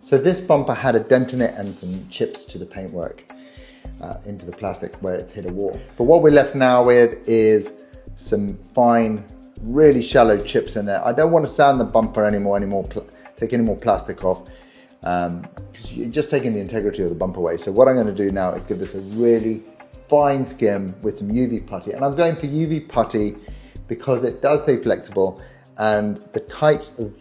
So this bumper had a dent in it and some chips to the paintwork into the plastic where it's hit a wall. But what we're left now with is some fine, really shallow chips in there. I don't want to sand the bumper anymore, take any more plastic off, because you're just taking the integrity of the bumper away. So what I'm going to do now is give this a really fine skim with some UV putty. And I'm going for UV putty because it does stay flexible, and the types of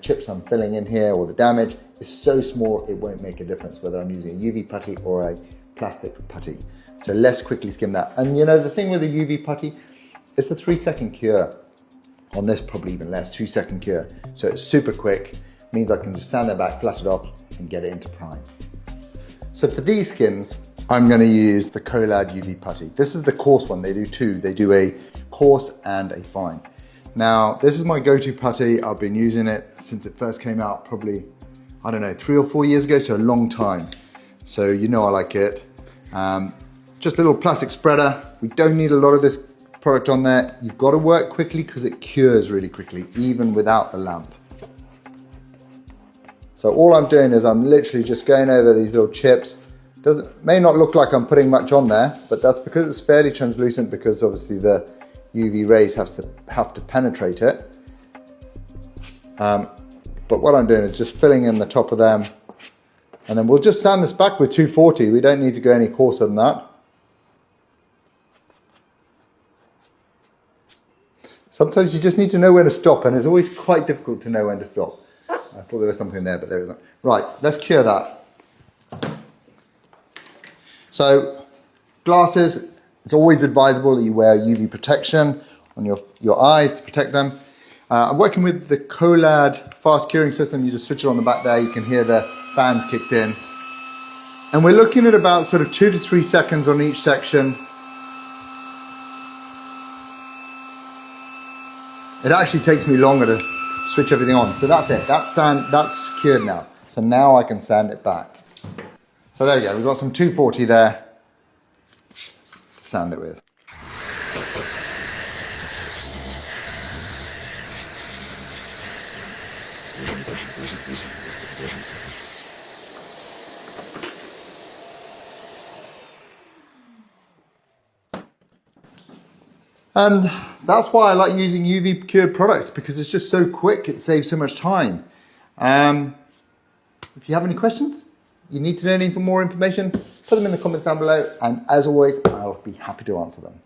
chips I'm filling in here, or the damage, is so small it won't make a difference whether I'm using a UV putty or a plastic putty. So let's quickly skim that. And you know, the thing with the UV putty, it's a 3-second cure. On this, probably even less, 2-second cure. So it's super quick, means I can just sand that back, flat it off, and get it into prime. So for these skims, I'm going to use the Collad UV putty. This is the coarse one. They do two. They do a coarse and a fine. Now, this is my go-to putty. I've been using it since it first came out, probably, I don't know, 3 or 4 years ago, so a long time. So you know I like it. Just a little plastic spreader. We don't need a lot of this product on there. You've got to work quickly because it cures really quickly, even without the lamp. So all I'm doing is I'm literally just going over these little chips. May not look like I'm putting much on there, but that's because it's fairly translucent, because obviously the UV rays have to penetrate it. But what I'm doing is just filling in the top of them, and then we'll just sand this back with 240. We don't need to go any coarser than that. Sometimes you just need to know when to stop, and it's always quite difficult to know when to stop. I thought there was something there, but there isn't. Right, let's cure that. So, glasses, it's always advisable that you wear UV protection on your eyes to protect them. I'm working with the Collad fast curing system. You just switch it on the back there, you can hear the fans kicked in. And we're looking at about sort of 2 to 3 seconds on each section. It actually takes me longer to switch everything on. So that's it, that's cured now. So now I can sand it back. So there we go, we've got some 240 there to sand it with. And that's why I like using UV cured products, because it's just so quick, it saves so much time. If you have any questions, you need to know any more information, put them in the comments down below, and as always, I'll be happy to answer them.